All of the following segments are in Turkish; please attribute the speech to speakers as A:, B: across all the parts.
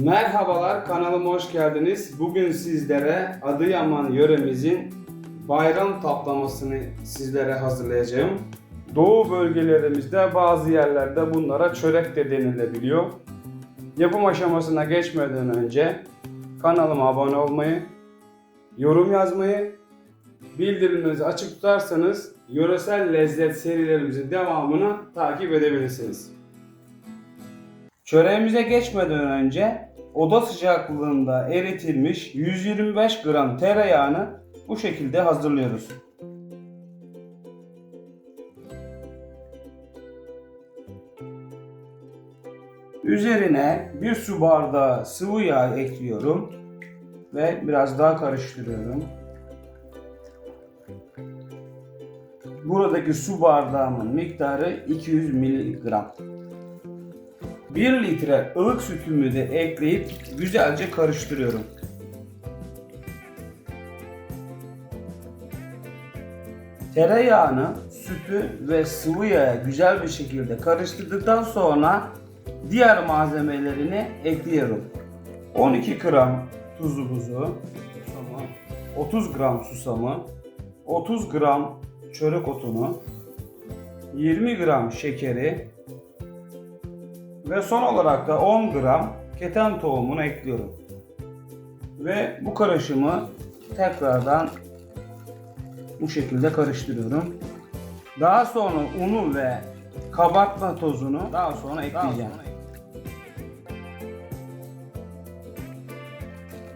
A: Merhabalar, kanalıma hoş geldiniz. Bugün sizlere Adıyaman yöremizin bayram taplamasını sizlere hazırlayacağım. Doğu bölgelerimizde bazı yerlerde bunlara çörek de denilebiliyor. Yapım aşamasına geçmeden önce kanalıma abone olmayı, yorum yazmayı, bildirimlerinizi açık tutarsanız yöresel lezzet serilerimizin devamını takip edebilirsiniz. Çöreğimize geçmeden önce oda sıcaklığında eritilmiş 125 gram tereyağını bu şekilde hazırlıyoruz. Üzerine bir su bardağı sıvı yağ ekliyorum ve biraz daha karıştırıyorum. Buradaki su bardağımın miktarı 200 miligram. 1 litre ılık sütümü de ekleyip güzelce karıştırıyorum. Tereyağını, sütü ve sıvı yağı güzel bir şekilde karıştırdıktan sonra diğer malzemelerini ekliyorum. 12 gram tuzumuzu, 30 gram susamı, 30 gram çörek otunu, 20 gram şekeri ve son olarak da 10 gram keten tohumunu ekliyorum. Ve bu karışımı tekrardan bu şekilde karıştırıyorum. Daha sonra unu ve kabartma tozunu daha sonra ekleyeceğim.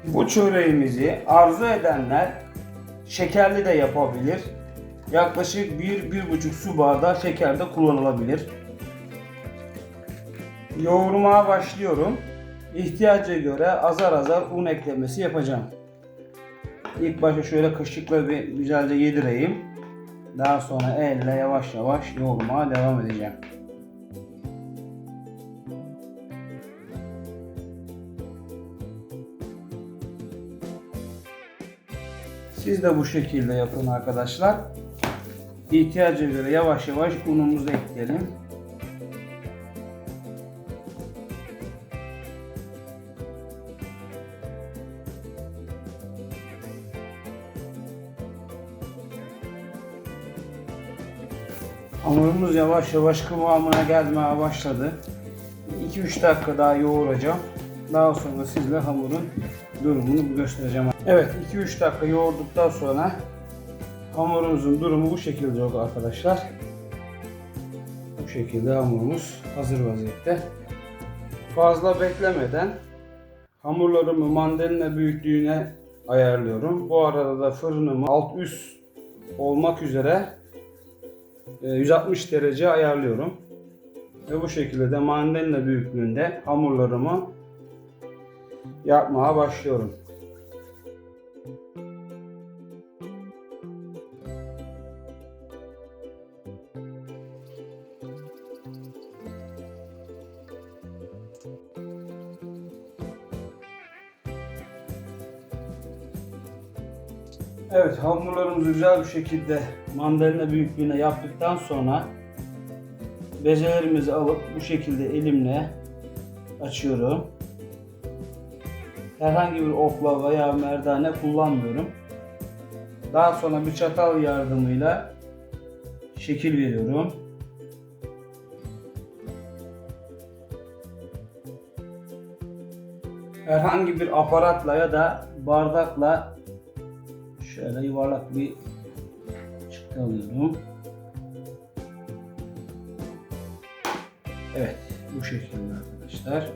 A: Bu çöreğimizi arzu edenler şekerli de yapabilir. Yaklaşık 1-1,5 su bardağı şeker de kullanılabilir. Yoğurmaya başlıyorum. İhtiyaca göre azar azar un eklemesi yapacağım. İlk başta şöyle kaşıkla bir güzelce yedireyim. Daha sonra elle yavaş yavaş yoğurmaya devam edeceğim. Siz de bu şekilde yapın arkadaşlar. İhtiyaca göre yavaş yavaş unumuzu ekleyelim. Hamurumuz yavaş yavaş kıvamına gelmeye başladı. 2-3 dakika daha yoğuracağım. Daha sonra sizle hamurun durumunu göstereceğim. Evet, 2-3 dakika yoğurduktan sonra hamurumuzun durumu bu şekilde oldu arkadaşlar. Bu şekilde hamurumuz hazır vaziyette. Fazla beklemeden hamurlarımı mandalina büyüklüğüne ayarlıyorum. Bu arada da fırınımı alt üst olmak üzere 160 derece ayarlıyorum. Ve bu şekilde de mandalina büyüklüğünde hamurlarımı yapmaya başlıyorum. Evet, hamurlarımızı güzel bir şekilde mandalina büyüklüğüne yaptıktan sonra bezelerimizi alıp bu şekilde elimle açıyorum. Herhangi bir okla veya merdane kullanmıyorum. Daha sonra bir çatal yardımıyla şekil veriyorum. Herhangi bir aparatla ya da bardakla şöyle yuvarlak bir çıktı alıyorum. Evet, bu şekilde arkadaşlar.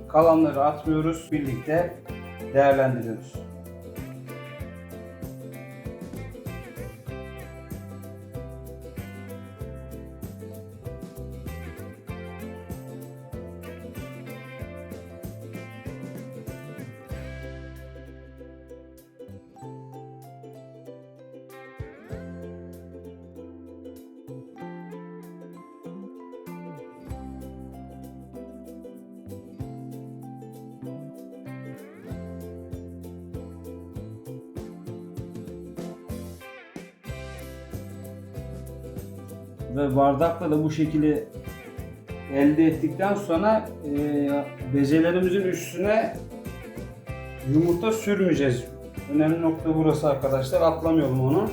A: Kalanları atmıyoruz, birlikte değerlendiriyoruz. Ve bardakla da bu şekilde elde ettikten sonra Bezelerimizin üstüne yumurta sürmeyeceğiz. Önemli nokta burası arkadaşlar. Atlamayalım onu.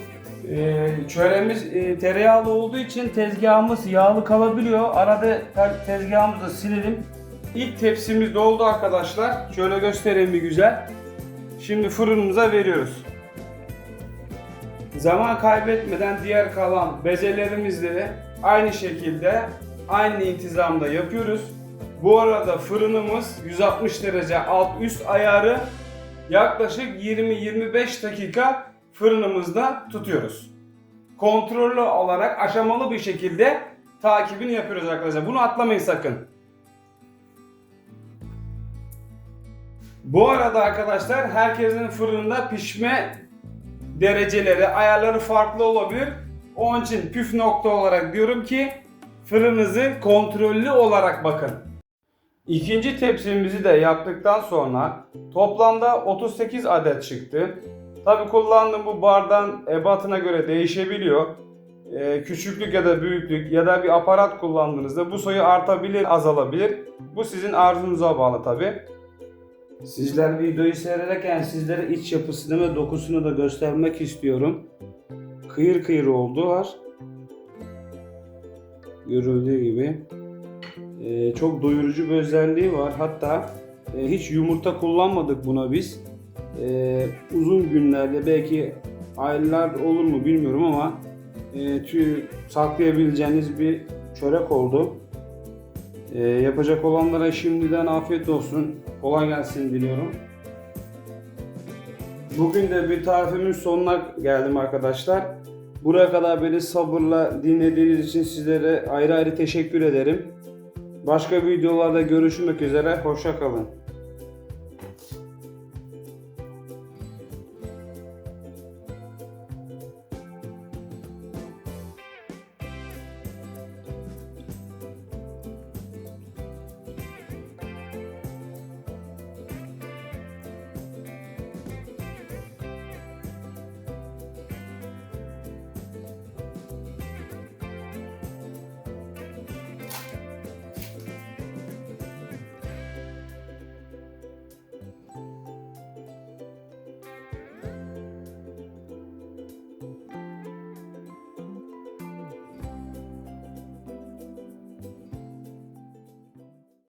A: Çöreğimiz tereyağlı olduğu için tezgahımız yağlı kalabiliyor. Arada tezgahımızı silelim. İlk tepsimiz doldu arkadaşlar. Şöyle göstereyim bir güzel. Şimdi fırınımıza veriyoruz. Zaman kaybetmeden diğer kalan bezelerimizi de aynı şekilde aynı intizamda yapıyoruz. Bu arada fırınımız 160 derece alt üst ayarı, yaklaşık 20-25 dakika fırınımızda tutuyoruz. Kontrollü olarak aşamalı bir şekilde takibini yapıyoruz arkadaşlar. Bunu atlamayın sakın. Bu arada arkadaşlar herkesin fırında pişme dereceleri, ayarları farklı olabilir. Onun için püf nokta olarak diyorum ki fırınınızı kontrollü olarak bakın. İkinci tepsimizi de yaptıktan sonra toplamda 38 adet çıktı. Tabi kullandığım bu bardağın ebatına göre değişebiliyor. Küçüklük ya da büyüklük ya da bir aparat kullandığınızda bu sayı artabilir, azalabilir. Bu sizin arzunuza bağlı tabi. Sizler videoyu seyrederken sizlere iç yapısını ve dokusunu da göstermek istiyorum. Kıyır kıyır oldular. Görüldüğü gibi. Çok doyurucu bir özelliği var. Hatta hiç yumurta kullanmadık buna biz. Uzun günlerde belki aylar olur mu bilmiyorum ama saklayabileceğiniz bir çörek oldu. Yapacak olanlara şimdiden afiyet olsun. Kolay gelsin diliyorum. Bugün de bir tarifimin sonuna geldim arkadaşlar. Buraya kadar beni sabırla dinlediğiniz için sizlere ayrı ayrı teşekkür ederim. Başka videolarda görüşmek üzere. Hoşça kalın.